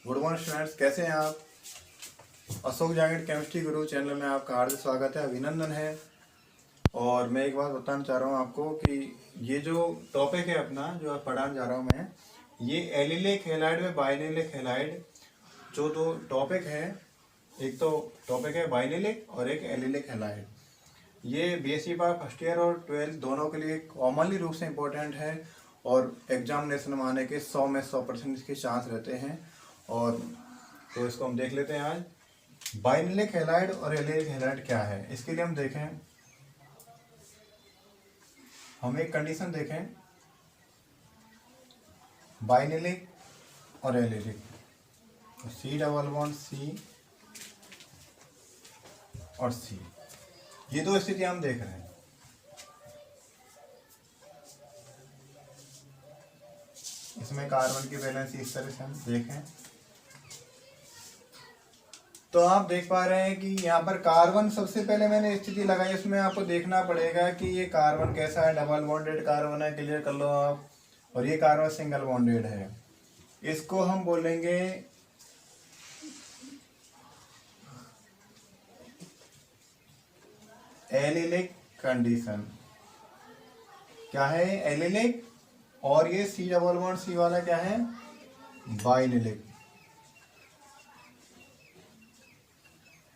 Good morning students, कैसे हैं आप। अशोक जांगड़ केमिस्ट्री गुरु चैनल में आपका हार्दिक स्वागत है, अभिनंदन है। और मैं एक बात बताना चाह रहा हूँ आपको कि ये जो टॉपिक है अपना जो आप पढ़ाने जा रहा हूँ मैं, ये एलिलिक हैलाइड में बाइलिक हैलाइड जो दो टॉपिक है, एक तो टॉपिक है बाइलिक और एक एलिलिक हैलाइड। ये बीएससी का फर्स्ट ईयर और 12th दोनों के लिए कॉमनली रूप से इम्पोर्टेंट है और एग्जामिनेशन में आने के 100 में 100% इसके चांस रहते हैं। और तो इसको हम देख लेते हैं आज। बाइलिक हैलाइड और एलिलिक हैलाइड क्या है, इसके लिए हम देखें, हम एक कंडीशन देखें बाइलिक और allylic, C double bond C और सी, ये दो स्थिति हम देख रहे हैं। इसमें कार्बन की वैलेंसी इस तरह से हम देखें तो आप देख पा रहे हैं कि यहाँ पर कार्बन सबसे पहले मैंने स्थिति लगाई, उसमें आपको देखना पड़ेगा कि ये कार्बन कैसा है, डबल बॉन्डेड कार्बन है, क्लियर कर लो आप। और ये कार्बन सिंगल बॉन्डेड है, इसको हम बोलेंगे एलिलिक कंडीशन। क्या है एलिलिक, और ये सी डबल बॉन्ड सी वाला क्या है बाइलिक।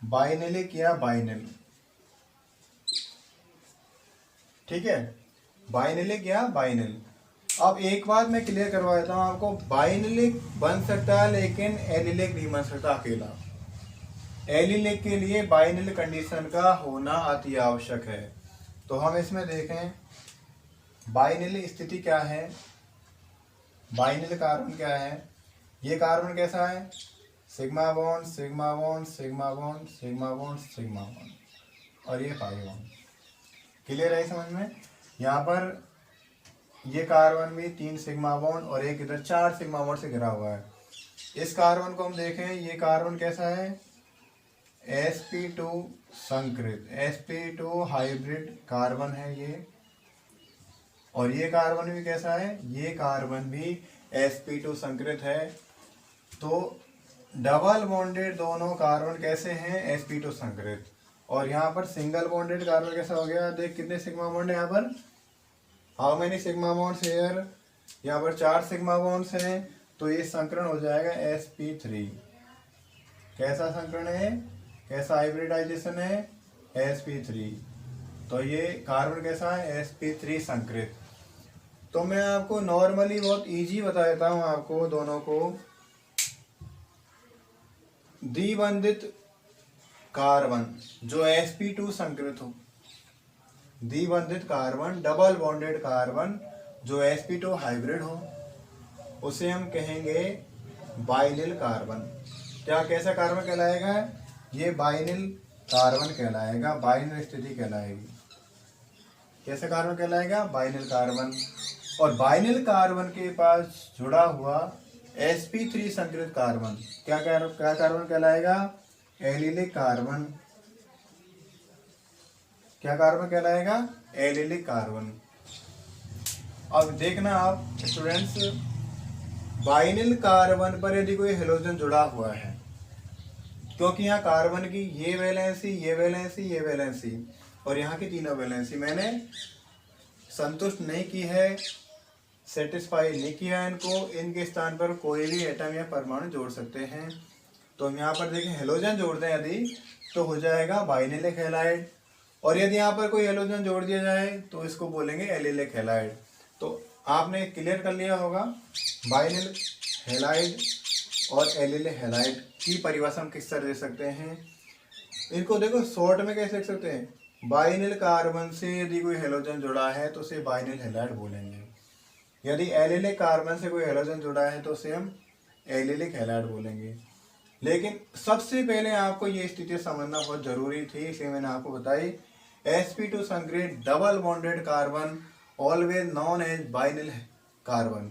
बाइलिक या बाइनल, ठीक है, बाइनलिक या बाइनल। अब एक बात मैं क्लियर करवा देता हूं आपको, बाइनलिक बन सकता है लेकिन एलिलिक नहीं बन सकता अकेला। एलिलिक के लिए बाइनल कंडीशन का होना अति आवश्यक है। तो हम इसमें देखें बाइनल स्थिति क्या है, बाइनल कार्बन क्या है। ये कार्बन कैसा है, sigma bond sigma bond sigma bond sigma bond sigma bond, और ये पाई बॉन्ड। क्लियर है समझ में। यहाँ पर ये कार्बन भी 3 सिग्मा बॉन्ड और एक इधर 4 सिग्मा बॉन्ड से घिरा हुआ है। इस कार्बन को हम देखें, ये कार्बन कैसा है sp2 संकृत, sp2 हाइब्रिड कार्बन है ये। और ये कार्बन भी कैसा है, ये कार्बन भी sp2 संकृत है। तो डबल बॉन्डेड दोनों कार्बन कैसे हैं sp2 संकृत। और यहाँ पर सिंगल बॉन्डेड कार्बन कैसा हो गया, देख कितने सिग्मा बॉन्ड है यहाँ पर, how many sigma bonds here, यहाँ पर 4 सिग्मा बॉन्ड्स हैं। तो ये संकरण हो जाएगा sp3। कैसा संकरण है, कैसा हाइब्रिडाइजेशन है sp3। तो ये कार्बन कैसा है sp3 संकृत। तो मैं आपको नॉर्मली बहुत इजी बता देता हूँ आपको दोनों को। द्विबंधित कार्बन जो sp2 संकृत हो, द्विबंधित कार्बन डबल बॉन्डेड कार्बन जो sp2 हाइब्रिड हो, उसे हम कहेंगे बाइनल कार्बन। क्या कैसा कार्बन कहलाएगा, ये बाइनल कार्बन कहलाएगा, बाइनल स्थिति कहलाएगी। कैसा कार्बन कहलाएगा, बाइनल कार्बन। और बाइनल कार्बन के पास जुड़ा हुआ sp3 संकृत कार्बन क्या कार्बन कहलाएगा, एलिलिक कार्बन। क्या कार्बन कहलाएगा, एलिलिक कार्बन। अब देखना आप स्टूडेंट्स, बाइनल कार्बन पर यदि कोई हेलोजन जुड़ा हुआ है, क्योंकि यहाँ कार्बन की ये वैलेंसी ये वैलेंसी ये वैलेंसी और यहाँ की तीनों वैलेंसी मैंने संतुष्ट नहीं की है, सेटिस्फाई नहीं किया इनको, इनके स्थान पर कोई भी एटम या परमाणु जोड़ सकते हैं। तो हम यहाँ पर देखें हेलोजन जोड़ दें यदि, तो हो जाएगा बाइनलिक हैलाइड। और यदि यहाँ पर कोई हेलोजन जोड़ दिया जाए तो इसको बोलेंगे एलिलिक हैलाइड। तो आपने क्लियर कर लिया होगा बाइनल हैलाइड और एलिलिक हैलाइड की परिभाषा हम किस तरह दे सकते हैं। इनको देखो शॉर्ट में कैसे लिख सकते हैं, बाइनल कार्बन से यदि कोई हेलोजन जुड़ा है तो उसे बाइनल हैलाइड बोलेंगे। यदि एलिलिक कार्बन से कोई हेलोजन जुड़ा है तो उसे हम एलिलिक हैलाइड बोलेंगे। लेकिन सबसे पहले आपको ये स्थिति समझना बहुत जरूरी थी, इसलिए मैंने आपको बताई sp2 संकृत double bonded carbon always known as vinyl carbon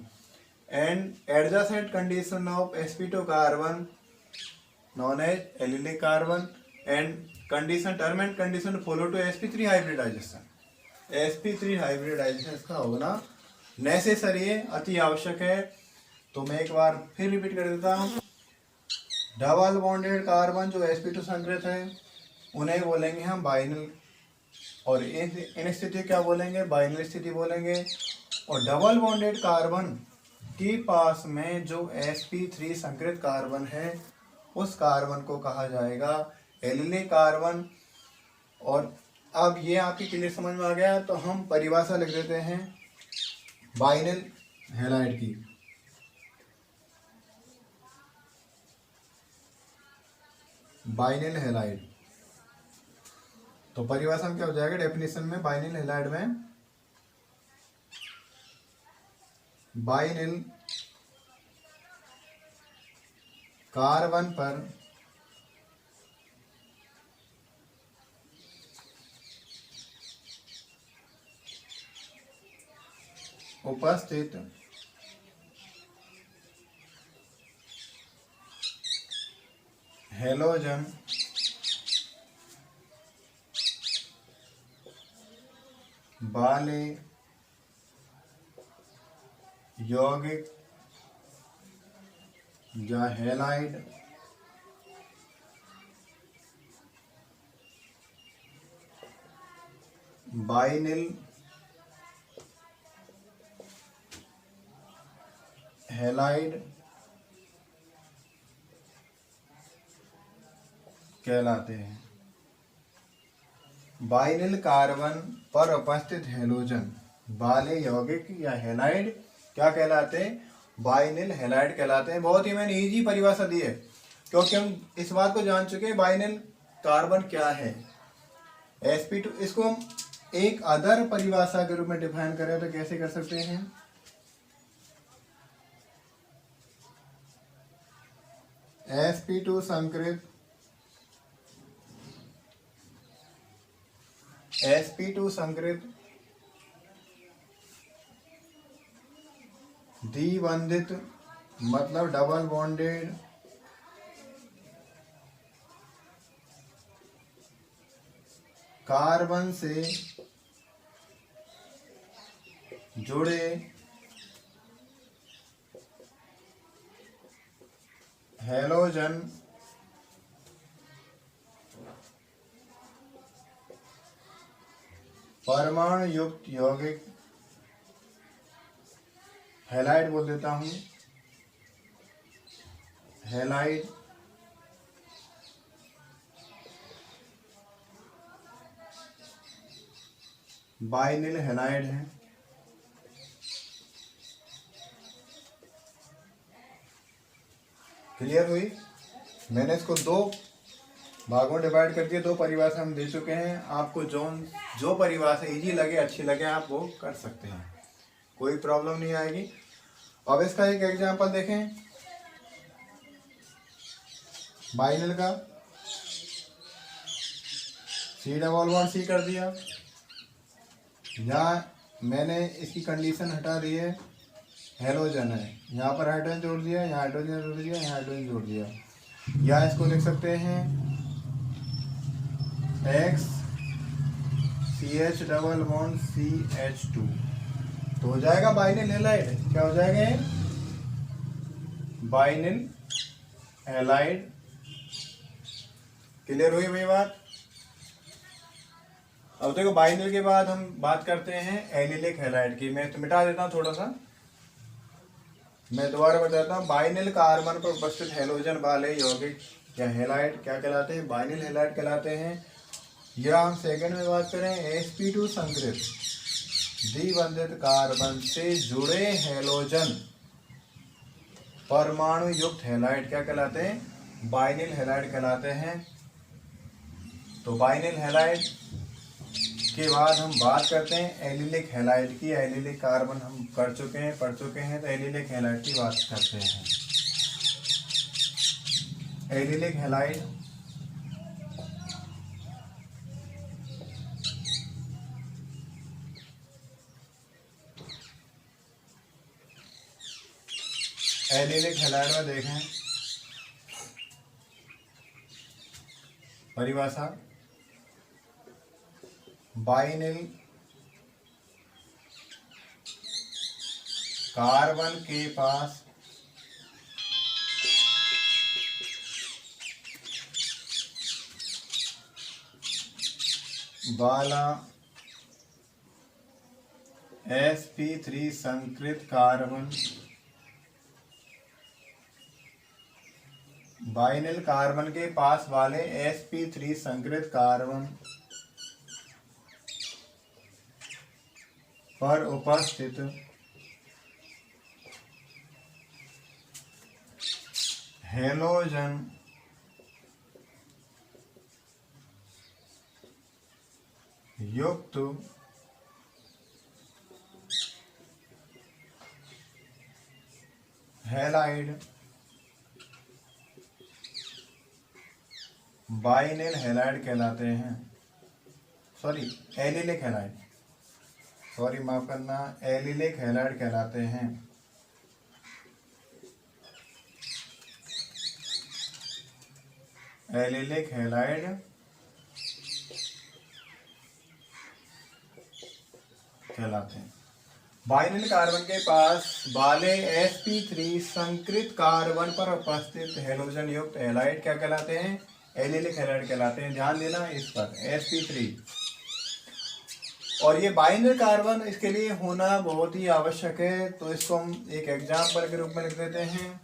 and adjacent condition of sp2 carbon known as allylic carbon and condition term and condition follow to sp3 hybridization. sp3 hybridization इसका होना नेसेसरी है, अति आवश्यक है। तो मैं एक बार फिर रिपीट कर देता हूँ, डबल बॉन्डेड कार्बन जो sp2 संकरित है उन्हें बोलेंगे हम बाइनल, और इन स्थिति क्या बोलेंगे, बाइनल स्थिति बोलेंगे। और डबल बॉन्डेड कार्बन के पास में जो sp3 संकरित कार्बन है उस कार्बन को कहा जाएगा एलिलिक कार्बन। और अब ये आपकी क्लियर समझ में आ गया, तो हम परिभाषा लिख देते हैं बाइनल हैलाइड की। बाइनल हैलाइड, तो परिभाषा में क्या हो जाएगा, डेफिनेशन में बाइनल हैलाइड में बाइनल कार्बन पर उपस्थित हैलोजन वाले यौगिक या हैलाइड बाइनल हैलाइड कहलाते हैं। बाइनल कार्बन पर उपस्थित हैलोजन वाले यौगिक या हैलाइड क्या कहलाते हैं, बाइनल हैलाइड कहलाते हैं। बहुत ही मैंने इजी परिभाषा दी है क्योंकि हम इस बात को जान चुके हैं बाइनल कार्बन क्या है। sp2 इसको हम एक अदर परिभाषा के रूप में डिफाइन करें तो कैसे कर सकते हैं, sp2 संकरित द्विबंधित मतलब डबल बॉन्डेड कार्बन से जुड़े हैलोजन परमाणु युक्त यौगिक हैलाइड बोल देता हूं, हैलाइड बाइनल हैलाइड है। क्लियर हुई? मैंने इसको दो भागों में डिवाइड कर दिया, दो परिभाषा हम दे चुके हैं। आपको जो परिभाषा इजी लगे, अच्छी लगे, आप वो कर सकते हैं, कोई प्रॉब्लम नहीं आएगी। अब इसका एक एग्जांपल देखें बाइनल का। C⋅C कर दिया, यहाँ मैंने इसकी कंडीशन हटा दी है, हैलोजन है, यहाँ पर हाइड्रोजन जोड़ दिया, यहाँ हाइड्रोजन जोड़ दिया, यहाँ हाइड्रोजन जोड़ दिया। या इसको लिख सकते हैं X CH double bond CH2, तो हो जाएगा बाइनल हैलाइड। क्या हो जाएगा ये, बाइनल हैलाइड। क्लियर हुई मेरी बात? अब देखो बाइनल के बाद हम बात करते हैं एलिलिक हैलाइड की। मैं तो मिटा देता हूँ थोड़ा सा, मैं दोबारा बताता हूँ। बाइनल कार्बन पर उपस्थित हैलोजन वाले यौगिक या हैलाइड क्या कहलाते हैं, बाइनल हैलाइड कहलाते हैं। या हम सेकंड में बात करें sp2 संकरित द्विबंधित कार्बन से जुड़े हैलोजन परमाणु युक्त हैलाइड क्या कहलाते हैं, बाइनल हैलाइड कहलाते हैं। तो बाइनल हैलाइड के बाद हम बात करते हैं एलिलिक हैलाइड की। एलिलिक कार्बन हम पढ़ चुके हैं, तो एलिलिक हैलाइड की बात करते हैं। एलिलिक हैलाइड में देखें परिभाषा, बाइनल कार्बन के पास वाला sp3 संकृत कार्बन बाइनल कार्बन के पास वाले sp3 संकृत कार्बन पर उपस्थित हेलोजन युक्त हैलाइड बाइनल हैलाइड कहलाते हैं। सॉरी एलिलिक हैलाइड, सॉरी माफ करना, एलिलिक हैलाइड कहलाते हैं। एलिलिक हैलाइड कहलाते हैं। बाइनल कार्बन के पास वाले sp3 संकृत कार्बन पर उपस्थित हेलोजन युक्त हैलाइड क्या कहलाते हैं? एलिलिक हैलाइड कहलाते हैं। ध्यान देना इस पर, sp3। और ये बाइनल कार्बन इसके लिए होना बहुत ही आवश्यक है, तो इसको हम एक एग्जाम्पल के रूप में लिख देते हैं।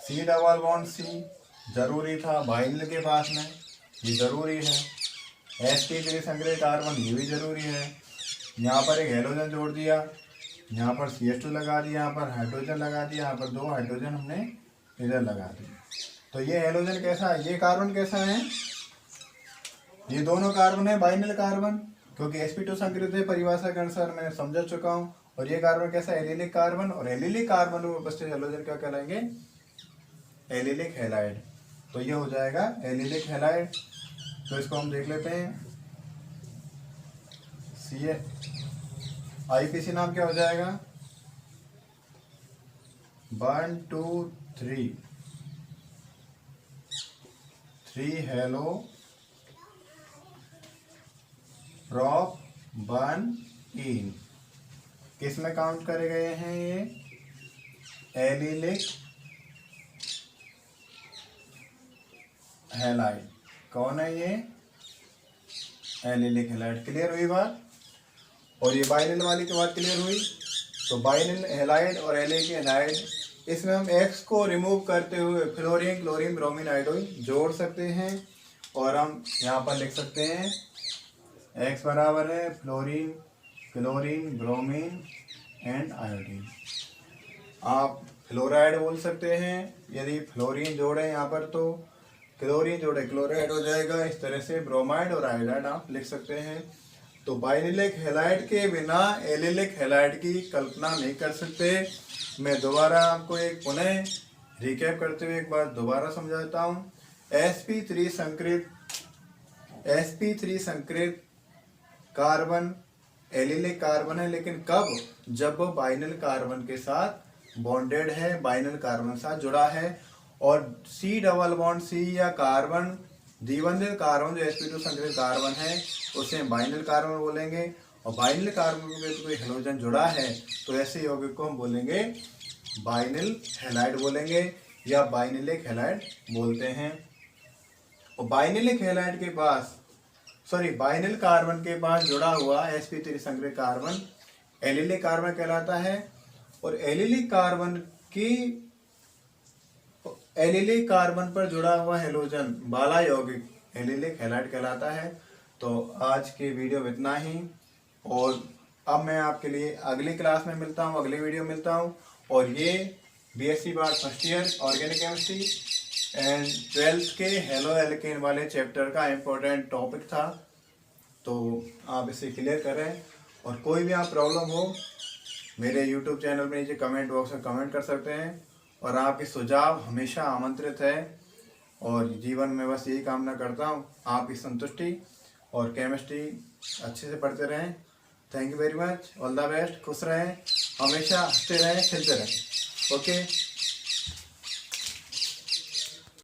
C डबल बॉन्ड C जरूरी था बाइनल के पास में, ये जरूरी है। sp3 संकृत कार्बन ये भी जरूरी है। यहाँ पर एक हेलोजन जोड़ दिया, यहाँ पर CH2 लगा दिया, यहाँ पर हाइड्रोजन लगा दिया, यहाँ पर 2 हाइड्रोजन हमने इधर लगा दिया। तो ये हेलोजन कैसा है, ये कार्बन कैसा है? ये दोनों कार्बन है बाइनल कार्बन, क्योंकि sp2 संकृत है परिभाषा के अनुसार, मैंने समझा चुका हूँ। और ये कार्बन कैसा है? Allylic carbon. और एलिलिक कार्बन में उपस्थित हेलोजन क्या कहलाएंगे? Allylic halide. तो ये हो जाएगा एलिलिक हैलाइड। तो इसको हम देख लेते हैं। IPC नाम क्या हो जाएगा? 1 2 3 हेलो प्रॉप 1 इन। किस में काउंट करे गए हैं ये? Allylic halide. कौन है ये? Allylic halide. क्लियर हुई बात? और ये बाइनल वाली की बात क्लियर हुई। तो बाइनल हैलाइड और एलिलिक हैलाइड, इसमें हम X को रिमूव करते हुए फ्लोरीन, क्लोरीन, ब्रोमीन, आयोडीन जोड़ सकते हैं। और हम यहाँ पर लिख सकते हैं X बराबर है fluorine, chlorine, bromine and iodine. आप फ्लोराइड बोल सकते हैं। यदि फ्लोरीन जोड़े यहाँ पर तो क्लोरीन जोड़े क्लोराइड हो जाएगा। इस तरह से ब्रोमाइड और आयोडाइड आप लिख सकते हैं। तो बाइनलिक हैलाइड के बिना एलिलिक हैलाइड की कल्पना नहीं कर सकते। मैं दोबारा आपको एक पुनः रिकैप करते हुए एक बार दोबारा समझाता हूँ। sp3 संकृत कार्बन एलिलिक कार्बन है, लेकिन कब? जब वो बाइनल कार्बन के साथ बॉन्डेड है, बाइनल कार्बन के साथ जुड़ा है। और C डबल बॉन्ड C या कार्बन द्विबंधित कार्बन जो sp2 संकृत कार्बन है उसे हम बाइनल कार्बन बोलेंगे। और बाइनल कार्बन में कोई हेलोजन जुड़ा है तो ऐसे यौगिक को हम बोलेंगे बाइनल हैलाइड बोलेंगे या बाइनलिक हैलाइड बोलते हैं। और बाइनलिक हैलाइड के पास, सॉरी बाइनल कार्बन के पास जुड़ा हुआ sp3 संकृत कार्बन एलिलिक कार्बन कहलाता है। और एलिलिक कार्बन पर जुड़ा हुआ हेलोजन बाला यौगिक एलिलिक हैलाइड कहलाता है। तो आज के वीडियो में इतना ही, और अब मैं आपके लिए अगली क्लास में मिलता हूँ, अगली वीडियो में मिलता हूँ। और ये BSc bar first year organic chemistry and 12th के हेलो एल्केन वाले चैप्टर का इम्पोर्टेंट टॉपिक था। तो आप इसे क्लियर करें। और कोई भी आप प्रॉब्लम हो मेरे YouTube चैनल में नीचे कमेंट बॉक्स में कमेंट कर सकते हैं। और आपके सुझाव हमेशा आमंत्रित है। और जीवन में बस यही कामना करता हूँ आपकी संतुष्टि और केमिस्ट्री अच्छे से पढ़ते रहें। Thank you very much, all the best. खुश रहें, हमेशा हंसते रहें, खेलते रहें। ओके।